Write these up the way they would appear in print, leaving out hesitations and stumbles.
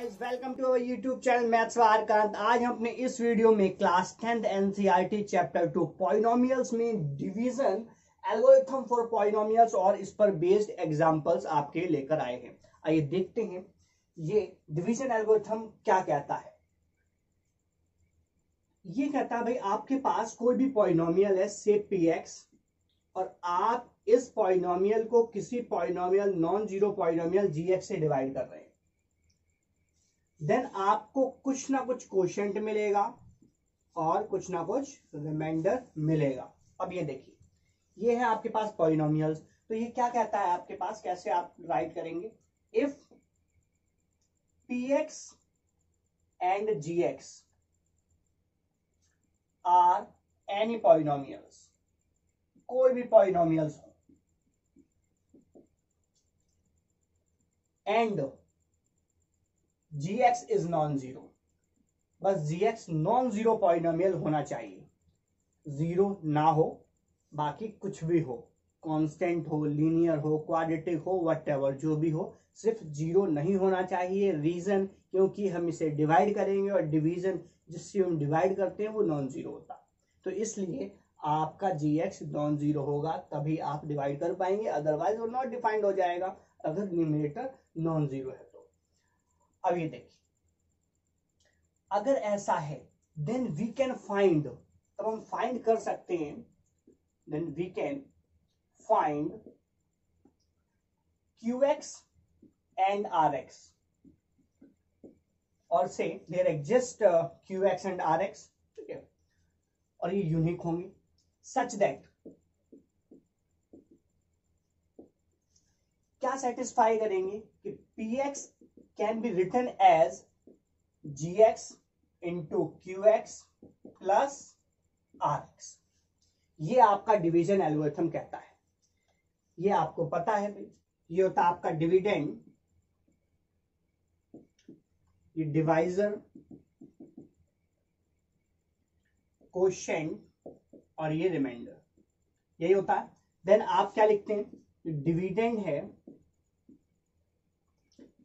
Guys, welcome to our YouTube channel maths वारकांत। आज हम अपने इस वीडियो में class 10th NCERT chapter 2 polynomials में डिवीजन एल्गोरिथम फॉर पॉलिनोमियल्स और इस पर बेस्ड एग्जांपल्स आपके लेकर आए हैं। आइए देखते हैं ये डिवीजन एल्गोरिथम क्या कहता है। ये कहता है भाई आपके पास कोई भी पॉलिनोमियल है से px और आप इस पॉलिनोमियल को किसी polynomial non zero polynomial gx से डिवाइड कर रहे हैं, देन आपको कुछ ना कुछ कोशेंट मिलेगा और कुछ ना कुछ रिमाइंडर मिलेगा। अब ये देखिए, ये है आपके पास पॉलिनोमियल्स। तो ये क्या कहता है आपके पास, कैसे आप राइट करेंगे, if px and gx are any polynomials, कोई भी पॉलिनोमियल्स हो, and gx is non zero, बस gx नॉन जीरो पॉलिनोमियल होना चाहिए, जीरो ना हो, बाकी कुछ भी हो, कांस्टेंट हो, लीनियर हो, क्वाड्रेटिक हो, व्हाटएवर जो भी हो, सिर्फ जीरो नहीं होना चाहिए। रीजन, क्योंकि हम इसे डिवाइड करेंगे और डिवीजन जिससे हम डिवाइड करते हैं वो नॉन जीरो होता, तो इसलिए आपका gx नॉन जीरो होगा तभी आप डिवाइड कर पाएंगे, अदरवाइज वो नॉट डिफाइंड हो जाएगा अगर न्यूमरेटर नॉन जीरो है तो। अब ये देखिए, अगर ऐसा है देन वी कैन फाइंड, तब हम फाइंड कर सकते हैं, then we can find qx and rx और से there exist qx and rx, ठीक है, और ये यूनिक होंगे सच दैट क्या सेटिस्फाई करेंगे कि px can be written as gx into qx plus rx। ये आपका डिवीजन एल्गोरिथम कहता है। ये आपको पता है भाई, ये होता है आपका डिविडेंड, ये डिवाइजर, कोशेंट और ये रिमाइंडर, यही होता है। देन आप क्या लिखते हैं, डिविडेंड है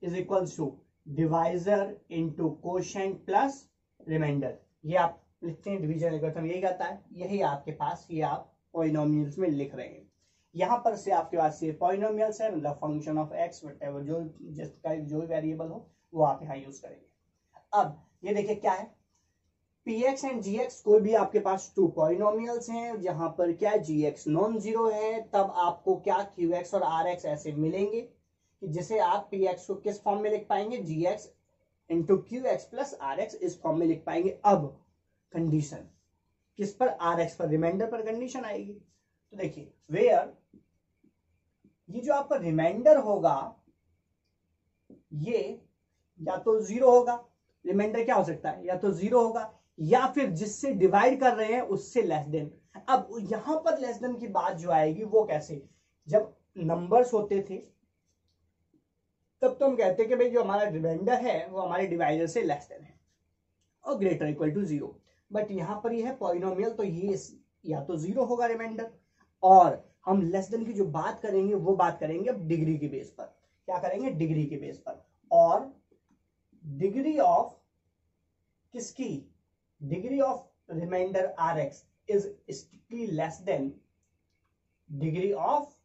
is equals to divisor into quotient plus remainder, ये आप लिखते हैं डिवीजन एल्गोरिथम, यही कहता है। यही आपके पास, ये आप पॉलिनोमियल्स में लिख रहे हैं। यहां पर से आपके पास ये पॉलिनोमियल्स है, मतलब फंक्शन ऑफ एक्स व्हाटएवर जो जिसका जो वेरिएबल हो वो आप यहां यूज करेंगे। अब ये देखिए क्या है, px एंड gx कोई भी आपके पास टू पॉलिनोमियल्स हैं, जहां पर क्या gx नॉन जीरो है, तब आपको क्या qx और rx ऐसे मिलेंगे कि जिसे आप px को किस फॉर्म में लिख पाएंगे, gx into qx plus rx इस फॉर्म में लिख पाएंगे। अब कंडीशन किस पर, rx पर, रिमाइंडर पर कंडीशन आएगी। तो देखिए वेयर ये जो आपका रिमाइंडर होगा ये या तो जीरो होगा, रिमाइंडर क्या हो सकता है, या तो जीरो होगा या फिर जिससे डिवाइड कर रहे हैं उससे लेस देन। अब यहां पर लेस देन की बात जो आएगी वो कैसे, जब नंबर्स होते थे तब तो हम कहते हैं कि भाई जो हमारा रिमाइंडर है वो हमारे डिवाइडर से लेस देन है और greater equal to zero. But यहां पर ये है पॉलिनोमियल, तो ये या तो जीरो होगा रिमाइंडर, और हम लेस देन की जो बात करेंगे वो बात करेंगे अब डिग्री के बेस पर। क्या करेंगे, डिग्री के बेस पर, और डिग्री ऑफ किसकी, degree of remainder rx is strictly less than degree of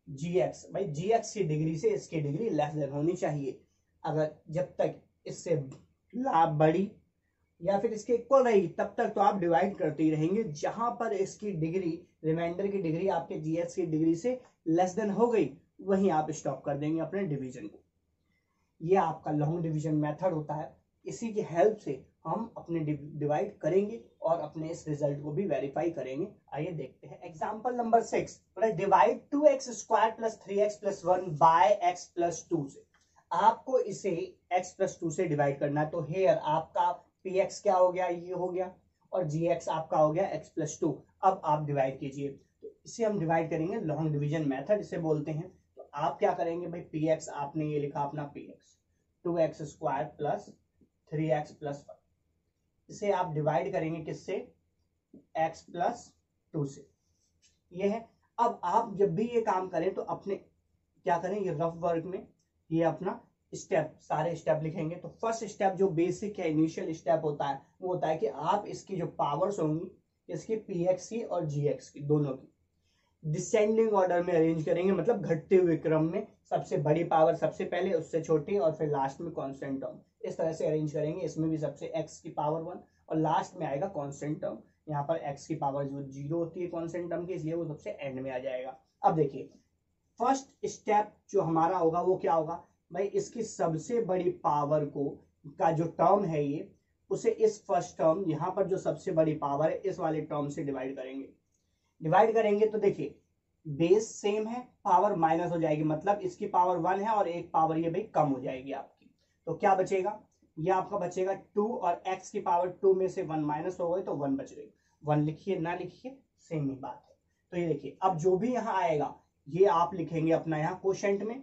gx। भाई gx की डिग्री से इसकी डिग्री लेस देन होनी चाहिए। अगर जब तक इससे लाभ बड़ी या फिर इसके इक्वल रही तब तक तो आप डिवाइड करते ही रहेंगे। जहां पर इसकी डिग्री, रिमाइंडर की डिग्री आपके gx की डिग्री से लेस देन हो गई, वहीं आप स्टॉप कर देंगे अपने डिवीजन को। ये आपका लॉन्ग डिवीजन मेथड होता है, इसी की हेल्प से हम अपने डिवाइड करेंगे और अपने इस रिजल्ट को भी वेरीफाई करेंगे। आइए देखते हैं example number 6, divide 2x square plus 3x plus 1 by x plus 2 से। आपको इसे x प्लस 2 से डिवाइड करना है, तो हेयर आपका px क्या हो गया, ये हो गया, और gx आपका हो गया x प्लस 2। अब आप डिवाइड कीजिए, तो इसे हम डिवाइड करेंगे लॉन्ग डिवीजन मेथड इसे बोलते हैं। तो आप क्या करेंगे भाई, px आपने ये लिखा अपना px 2x square plus 3x plus 1, इसे आप डिवाइड करेंगे किससे, x प्लस 2 से, ये है। अब आप जब भी ये काम करें तो अपने क्या करें, ये रफ वर्क में ये अपना स्टेप, सारे स्टेप लिखेंगे। तो फर्स्ट स्टेप जो बेसिक है, इनिशियल स्टेप होता है, वो होता है कि आप इसकी जो पावर्स होंगी, इसकी px की और gx की, दोनों की डिसेंडिंग ऑर्डर में अरेंज करेंगे, मतलब घटते हुए क्रम में, सबसे बड़ी पावर सबसे पहले, उससे छोटी, और फिर लास्ट में कांस्टेंट टर्म, इस तरह से अरेंज करेंगे। इसमें भी सबसे x की पावर 1 और लास्ट में आएगा कांस्टेंट टर्म। यहाँ पर x की पावर जो 0 होती है कांस्टेंट टर्म की, इसलिए वो सबसे एंड में आ जाएगा। अब देखिए फर्स्ट स्टेप जो हमारा होगा वो क्या होगा भाई, इसकी सबसे बड़ी पावर को का जो टर्म है ये, उसे इस फर्स्ट टर्म, यहाँ पर जो सबसे बड़ी पावर है इस वाले टर्म से डिवाइड करेंगे। डिवाइड करेंगे तो देखिए बेस सेम है, पावर माइनस हो जाएगी, मतलब इसकी पावर 1 है और एक पावर ये भाई कम हो जाएगी आपकी। तो क्या बचेगा, ये आपका बचेगा 2, और x की पावर 2 में से 1 माइनस हो गई तो 1 बच गई। 1 लिखिए ना लिखिए सेम ही बात है। तो ये देखिए अब जो भी यहाँ आएगा ये आप लिखेंगे अपना यहाँ कोशेंट में।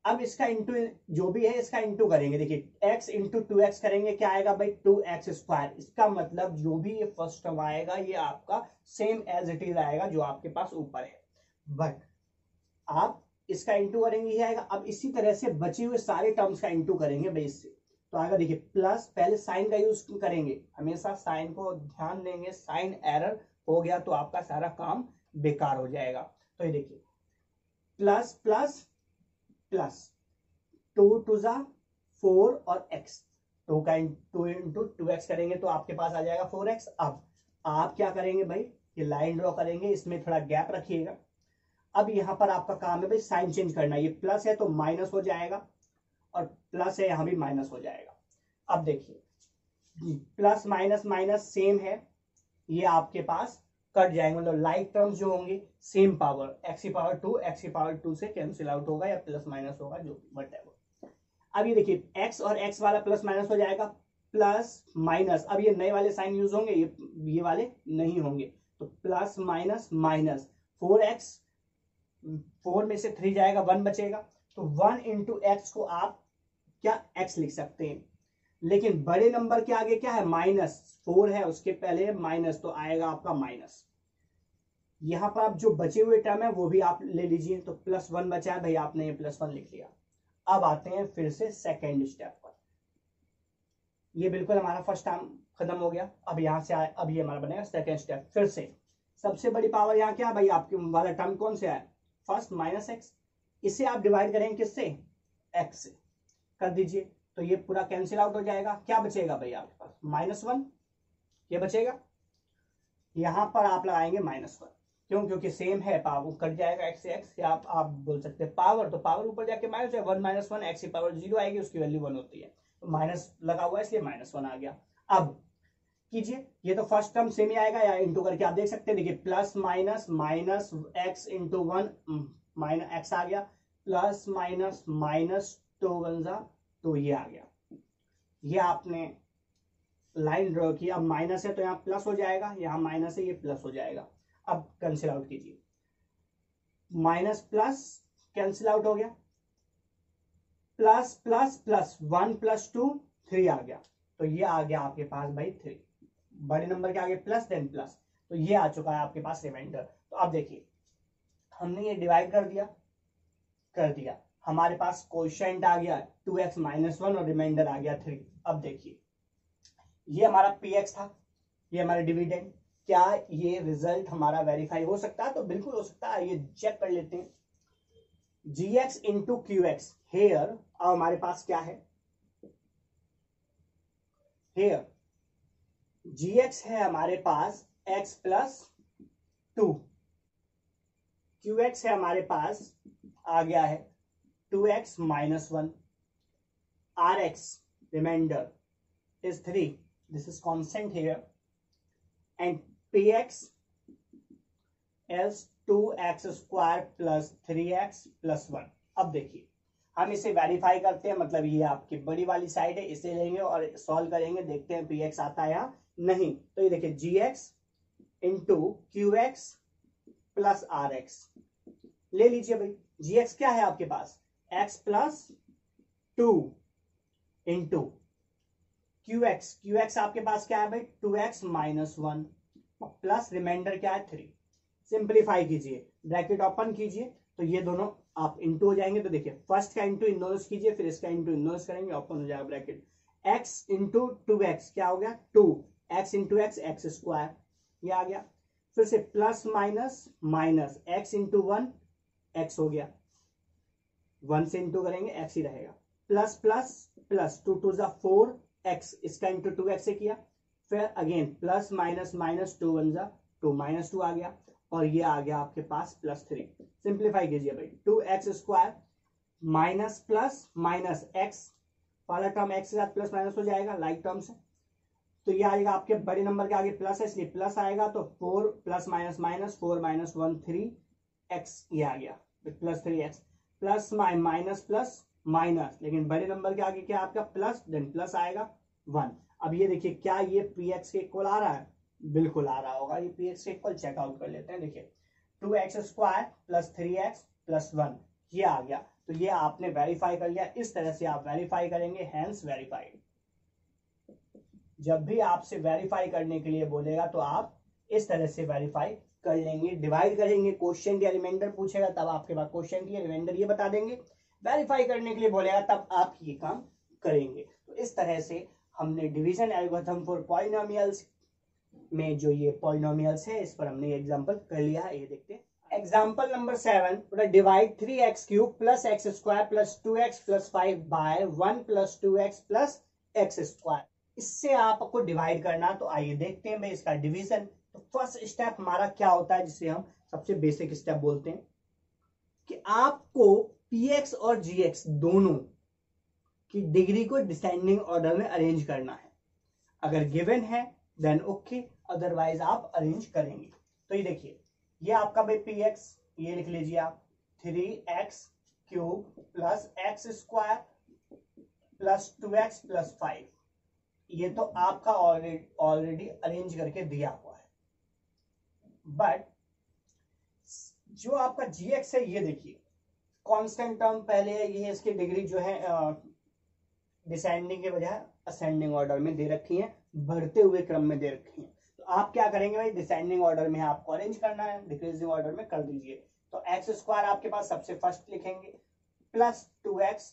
अब इसका इंटू जो भी है इसका इंटू करेंगे। देखिए x इंटू 2x करेंगे, क्या आएगा भाई 2x स्क्वायर। इसका मतलब जो भी ये फर्स्ट टर्म आएगा ये आपका सेम एज इट इज आएगा जो आपके पास ऊपर है, बट आप इसका इंटू करेंगे ये आएगा। अब इसी तरह से बचे हुए सारे टर्म्स का इंटू करेंगे बेस से, तो आएगा देखिए प्लस, पहले साइन का यूज करेंगे, हमेशा साइन को ध्यान देंगे, साइन एरर हो गया तो आपका सारा काम बेकार हो जाएगा। तो ये देखिए प्लस प्लस प्लस 2 टू जा 4 और x, 2 का 2 इंटू 2x करेंगे तो आपके पास आ जाएगा 4x। अब आप क्या करेंगे भाई, ये लाइन ड्रॉ करेंगे, इसमें थोड़ा गैप रखिएगा। अब यहां पर आपका काम है भाई साइन चेंज करना, ये प्लस है तो माइनस हो जाएगा, और प्लस है यहां भी माइनस हो जाएगा। अब देखिए प्लस माइनस माइनस सेम है, ये आपके पास कट जाएंगे, मतलब लाइक टर्म्स जो होंगे सेम पावर, x की पावर 2 x की पावर 2 से कैंसिल आउट होगा या प्लस माइनस होगा जो व्हाटएवर। अब ये देखिए x और x वाला प्लस माइनस हो जाएगा, प्लस माइनस, अब ये नए वाले साइन यूज होंगे, ये वाले नहीं होंगे, तो प्लस माइनस माइनस 4x, 4 में से 3 जाएगा 1 बचेगा, तो 1 इंटू एक्स को आप क्या x लिख सकते हैं, लेकिन बड़े नंबर के आगे क्या है माइनस, 4 है उसके पहले माइनस, तो आएगा आपका माइनस। यहां पर आप जो बचे हुए टर्म है वो भी आप ले लीजिए, तो प्लस 1 बचा है भाई, आपने ये प्लस 1 लिख लिया। अब आते हैं फिर से सेकेंड स्टेप पर, ये बिल्कुल हमारा फर्स्ट टर्म खत्म हो गया। अब यहां से आए, अब ये हमारा बनेगा सेकेंड स्टेप। फिर से सबसे बड़ी पावर यहाँ क्या भाई, आपके वाला टर्म कौन से आया फर्स्ट माइनस एक्स, इसे आप डिवाइड करेंगे किससे, एक्स से, कर दीजिए, तो ये पूरा कैंसिल आउट हो जाएगा। क्या बचेगा भाई आपके पास -1, ये बचेगा। यहां पर आप लगाएंगे -1, क्यों, क्योंकि सेम है, पावर कट जाएगा x से x, या आप बोल सकते हैं पावर, तो पावर ऊपर जाके माइनस है, 1 - 1 x की पावर 0 आएगी, उसकी वैल्यू 1 होती है, तो माइनस लगा हुआ है इसलिए -1 आ गया। अब कीजिए, ये तो फर्स्ट टर्म सेम ही आएगा, या इंटू करके आप देख सकते हैं, देखिए plus minus minus x into 1 minus X आ गया, प्लस माइनस माइनस 2 1 जा, तो ये आ गया। ये आपने लाइन ड्रॉ की, अब माइनस है तो यहाँ प्लस हो जाएगा, यहाँ माइनस है ये प्लस हो जाएगा। अब कैंसिल आउट कीजिए, माइनस प्लस कैंसिल आउट हो गया, प्लस प्लस प्लस 1 + 2 3 आ गया, तो ये आ गया आपके पास भाई 3, बड़े नंबर के आगे प्लस देन प्लस, तो ये आ चुका है आपके पास रिमाइंडर। तो अब देखिए हमने ये डिवाइड कर दिया, हमारे पास कोएफिशिएंट आ गया 2x - 1 और रिमाइंडर आ गया 3। अब देखिए ये हमारा px था, ये हमारा डिविडेंड, क्या ये रिजल्ट हमारा वेरीफाई हो सकता है, तो बिल्कुल हो सकता है, ये चेक कर लेते हैं। gx इंटू qx हेयर, अब हमारे पास क्या है हेयर, gx है हमारे पास x + 2, qx है हमारे पास आ गया है 2x - 1, rx remainder is 3, this is constant here, and px is 2x square plus 3x plus 1। अब देखिए हम इसे वेरीफाई करते हैं, मतलब ये आपकी बड़ी वाली साइड है, इसे लेंगे और सॉल्व करेंगे, देखते हैं px आता है या नहीं। तो ये देखिए gx into qx plus rx ले लीजिए भाई, gx क्या है आपके पास x + 2 इंटू qx आपके पास क्या है भाई 2x - 1 प्लस रिमाइंडर क्या है 3। सिंप्लीफाई कीजिए, ब्रैकेट ओपन कीजिए, तो ये दोनों आप इंटू हो जाएंगे। तो देखिए फर्स्ट का इंटू इन दोनों से कीजिए, फिर इसका इंटू इन दोनों से करेंगे, ओपन हो जाएगा bracket. X into two x क्या हो गया 2, x into x x square, ये आ गया। फिर से plus minus minus x into 1 x हो गया, 1 से इंटू करेंगे एक्स ही रहेगा, प्लस प्लस प्लस 2 टू जा 4 एक्स, इसका इंटू 2 एक्स से किया, फिर अगेन प्लस माइनस माइनस 2 1 जा 2 माइनस 2 आ गया, और ये आ गया आपके पास प्लस 3। सिंप्लीफाई कीजिए भाई, 2 x square minus plus minus x, वाला टर्म एक्स के साथ प्लस माइनस हो जाएगा लाइक टर्म से, तो ये आएगा आपके बड़े नंबर के आगे प्लस है इसलिए प्लस आएगा, तो 4 plus minus minus 4 minus 1 3 x, ये आ गया plus 3 x, plus minus plus minus, लेकिन बड़े नंबर के आगे क्या आपका प्लस, देन प्लस आएगा 1। अब ये देखिए क्या ये पी एक्स के इक्वल आ रहा है, बिल्कुल आ रहा होगा, ये पी एक्स के इक्वल चेकआउट कर लेते हैं। देखिए 2 x square plus 3 x plus 1 ये आ गया, तो ये आपने वेरीफाई कर लिया। इस तरह से आप वेरीफाई करेंगे, हैंस वेरीफाइड। जब भी आपसे वेरीफाई करने के लिए बोलेगा तो आप इस तरह से वेरीफाई कर लेंगे, डिवाइड करेंगे, क्वेश्चन या रिमाइंडर पूछेगा तब आपके पास क्वेश्चन की रिमाइंडर ये बता देंगे, वेरीफाई करने के लिए बोलेगा तब आप ये काम करेंगे। तो इस तरह से हमने डिवीजन एल्गोरिथम फॉर पॉलिनोमियल्स में जो ये पॉलिनोमियल्स है इस पर हमने एग्जांपल कर लिया है, ये देखते हैं। Example number 7, divide 3x cube plus x square plus 2x plus 5 by 1 plus 2x plus x square. इससे आपको डिवाइड करना, तो आइए देखते हैं भाई इसका डिवीजन। तो फर्स्ट स्टेप हमारा क्या होता है, जिसे हम सबसे बेसिक स्टेप बोलते हैं, कि आपको px और gx दोनों की डिग्री को डिसेंडिंग ऑर्डर में अरेंज करना है। अगर गिवन है देन ओके, अदरवाइज आप अरेंज करेंगे। तो ये देखिए ये आपका भाई px, ये लिख लीजिए आप 3x cube plus x square plus 2x plus 5, ये तो आपका ऑलरेडी अरेंज करके दिया हुआ है। बट जो आपका gx है ये देखिए कांस्टेंट टर्म पहले है, ये इसकी डिग्री जो है डिसेंडिंग के बजाय असेंडिंग ऑर्डर में दे रखी है, बढ़ते हुए क्रम में दे रखी है। तो आप क्या करेंगे भाई, डिसेंडिंग ऑर्डर में आपको अरेंज करना है, डिक्रीजिंग ऑर्डर में कर दीजिए। तो एक्स स्क्वायर आपके पास सबसे फर्स्ट लिखेंगे, प्लस 2x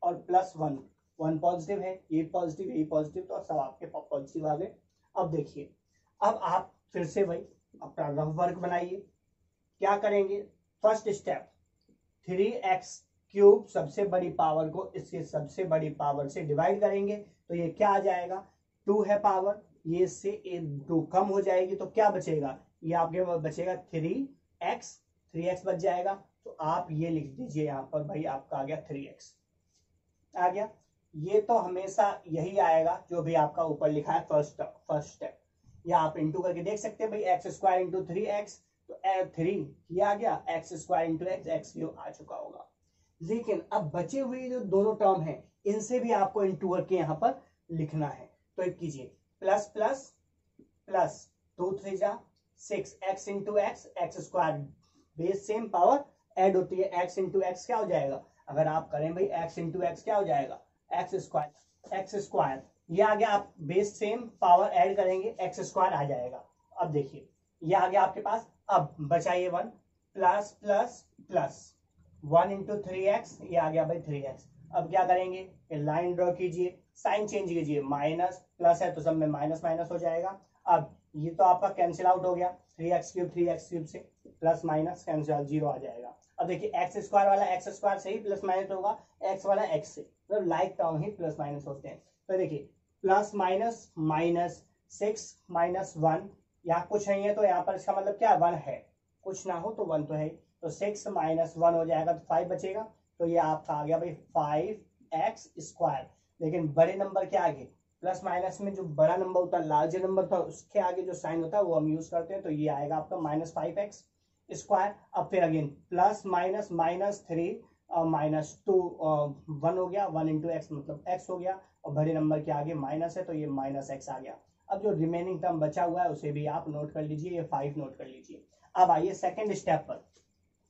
और प्लस 1, 1 पॉजिटिव है, ये पॉजिटिव ये पॉजिटिव, तो सब आपके पॉजिटिव आ गए। अब देखिए अब आप फिर से भाई अपना रफ वर्क बनाइए। क्या करेंगे, फर्स्ट स्टेप 3x क्यूब सबसे बड़ी पावर को इससे सबसे बड़ी पावर से डिवाइड करेंगे, तो ये क्या आ जाएगा 2 है पावर, ये इससे 2 कम हो जाएगी, तो क्या बचेगा, ये आपके पास बचेगा 3x बच जाएगा। तो आप ये लिख दीजिए यहाँ पर भाई आपका आ गया 3x आ गया। ये तो हमेशा यही आएगा जो भी आपका ऊपर लिखा है फर्स्ट स्टेप, या आप इंटू करके देख सकते हैं भाई एक्स स्क्वायर इंटू 3x, तो 3 ये आ गया, X square into X cube आ चुका होगा। लेकिन अब बचे हुए जो दोनों टर्म है इनसे भी आपको इंटू करके यहाँ पर लिखना है। तो एक कीजिए प्लस प्लस प्लस 2 3 जा 6 x into x x square, base same power add होती है, एक्स इंटू एक्स क्या हो जाएगा, अगर आप करें भाई एक्स इंटू एक्स क्या हो जाएगा एक्स स्क्वायर, ये आ गया, आप बेस सेम पावर ऐड करेंगे एक्स स्क्वायर आ जाएगा। अब देखिए ये आ गया आपके पास, अब बचाइए 1 plus plus plus 1 into 3x, ये आ गया भाई 3x। अब क्या करेंगे, लाइन ड्रॉ कीजिए, साइन चेंज कीजिए, माइनस प्लस है तो सब में माइनस माइनस हो जाएगा। अब ये तो आपका कैंसिल आउट हो गया, 3x क्यूब से प्लस माइनस कैंसिल 0 आ जाएगा। अब देखिए एक्स स्क्वायर वाला एक्स स्क्वायर से ही प्लस माइनस होगा, एक्स वाला एक्स से, मतलब लाइक टर्म ही प्लस माइनस होते हैं। तो देखिए प्लस माइनस माइनस 6 माइनस 1, यहाँ कुछ नहीं है तो यहाँ पर इसका मतलब क्या 1 है, कुछ ना हो तो 1 तो है, तो 6 माइनस 1 हो जाएगा तो 5 बचेगा। तो ये आपका आ गया भाई 5x स्क्वायर। लेकिन बड़े नंबर के आगे प्लस माइनस में जो बड़ा नंबर होता है, लार्जर नंबर था, उसके आगे जो साइन होता है वो हम यूज करते हैं, तो ये आएगा आपका माइनस 5x स्क्वायर। अब फिर again plus minus minus 3 minus 2 1 हो गया, 1 इंटू एक्स मतलब x हो गया, और बड़े नंबर के आगे माइनस है तो ये माइनस x आ गया। अब जो रिमेनिंग टर्म बचा हुआ है उसे भी आप नोट कर लीजिए, ये 5 नोट कर लीजिए। अब आइए सेकंड स्टेप पर।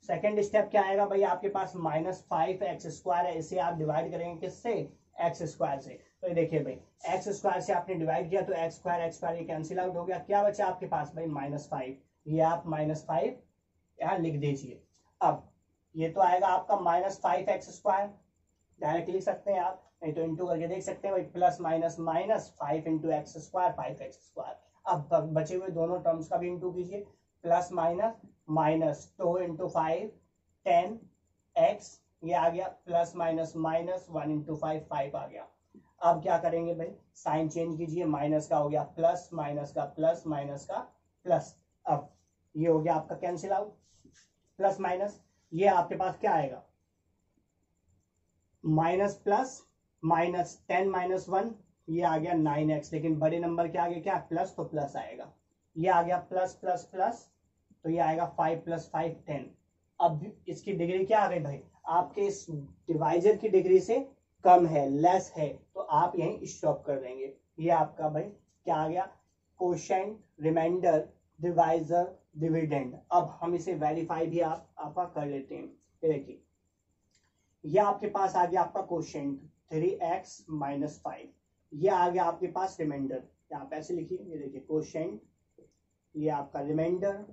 सेकंड स्टेप क्या आएगा भाई, आपके पास माइनस 5x स्क्वायर है, इसे आप डिवाइड करेंगे किससे, एक्स स्क्वायर से। तो ये देखिए भाई एक्स स्क्वायर से आपने डिवाइड किया तो एक्स स्क्वायर ये कैंसिल आउट हो गया, क्या बचा आपके पास भाई माइनस 5, ये आप माइनस 5 यहाँ लिख दीजिए। अब ये तो आएगा आपका -5x², डायरेक्ट लिख सकते हैं आप, नहीं तो इंटू करके देख सकते हैं भाई, plus minus minus 5 into x square 5x²। अब बचे हुए दोनों टर्म्स का भी इंटू कीजिए, plus minus minus 2 into 5 10x, ये आ गया, प्लस माइनस माइनस 1 इंटू 5 आ गया। अब क्या करेंगे भाई, साइन चेंज कीजिए, माइनस का हो गया प्लस, माइनस का प्लस, माइनस का प्लस। अब ये हो गया आपका कैंसिल आउट, प्लस माइनस, ये आपके पास क्या आएगा, माइनस प्लस माइनस 10 माइनस 1, ये आ गया 9x, लेकिन बड़े नंबर के आगे क्या प्लस, तो प्लस आएगा, ये आ गया प्लस प्लस प्लस, तो ये आएगा 5 + 5 10। अब इसकी डिग्री क्या आ गई भाई, आपके इस डिवाइजर की डिग्री से कम है, लेस है, तो आप यहीं स्टॉप कर देंगे। ये आपका भाई क्या आ गया, कोशेंट, रिमाइंडर, डिवाइजर, डिविडेंड। अब हम इसे वेरीफाई भी आपका कर लेते हैं। ये देखिए, ये आपके पास आ गया आपका कोशेंट 3x - 5, ये आ गया आपके पास रिमाइंडर, यहाँ पे ऐसे लिखिए, ये देखिए कोशेंट, ये आपका रिमाइंडर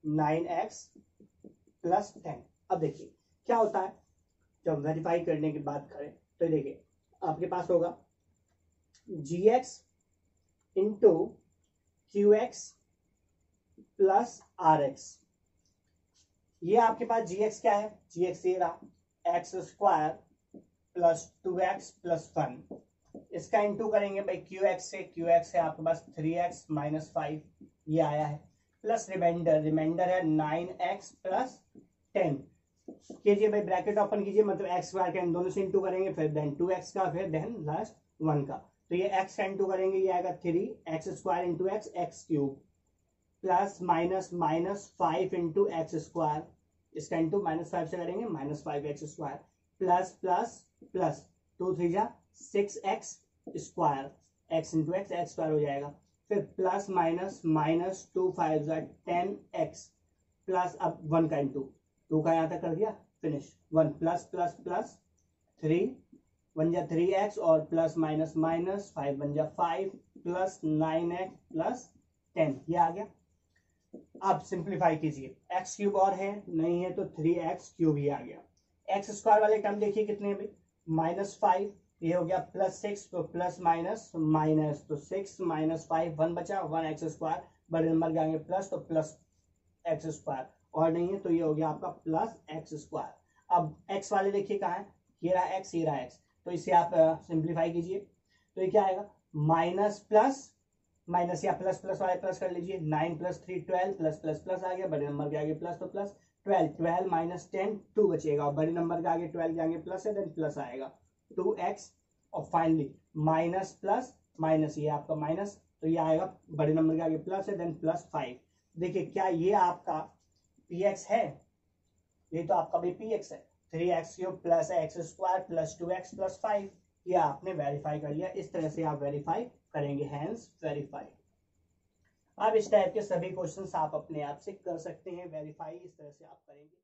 9x + 10। अब देखिए क्या होता है जब वेरीफाई करने की बात करें, तो देखिए आपके पास होगा gx इंटू qx + rx। ये आपके पास gx क्या है, gx ये रहा x² + 2x + 1, इसका इंटू करेंगे भाई qx से, qx है आपके पास 3x - 5, ये आया है, प्लस रिमाइंडर, रिमाइंडर है 9x + 10, कीजिए भाई ब्रैकेट ओपन कीजिए, मतलब x² का इन दोनों से इंटू करेंगे, फिर देन 2x का, फिर देन लास्ट 1 का, तो ये x का इंटू करेंगे, ये आएगा 3x² × x x³ plus minus minus 5 into x², इसका इंटू -5 से करेंगे, -5x² प्लस प्लस प्लस 2 3 जा 6x², x into x x² हो जाएगा, फिर प्लस माइनस माइनस 2 5 जा 10x प्लस, अब 1 का इंटू 2 का यहाँ तक कर दिया, फिनिश, 1 प्लस प्लस प्लस 3 1 जा 3x और प्लस माइनस माइनस 5 1 जा 5 प्लस 9x प्लस 10, ये आ गया। अब सिंप्लीफाई कीजिए, x³ और है नहीं है तो 3x³ ही आ गया। x² वाले टर्म देखिए कितने हैं भाई, -5, ये हो गया +6, तो प्लस माइनस माइनस, तो 6 - 5 1 बचा, 1x², बड़े नंबर के आगे प्लस, तो प्लस x², और नहीं है तो ये हो गया आपका प्लस x²। अब x वाले देखिए कहाँ है, ये रहा x, ये रहा x, तो इसे आप सिंप्लीफाई कीजिए, तो ये क्या आएगा, माइनस प्लस माइनस या प्लस प्लस वाले प्लस कर लीजिए, 9 + 3 12, प्लस प्लस प्लस आ गया, बड़े नंबर के आगे प्लस, तो प्लस 12 12 - 10 2 बचेगा, और बड़े नंबर के आगे 12 के आगे प्लस है, देन प्लस आएगा 2x, और फाइनली माइनस प्लस माइनस, ये आपका माइनस, तो ये आएगा बड़े नंबर के आगे प्लस है, देन +5। देखिए क्या ये आपका px है, ये तो आपका भी px है, 3x³ plus x² plus 2x + 5, ये आपने वेरीफाई कर लिया। इस तरह से आप वेरीफाई करेंगे, हैंस वेरीफाई। अब इस टाइप के सभी क्वेश्चंस आप अपने आप से कर सकते हैं, वेरीफाई इस तरह से आप करेंगे।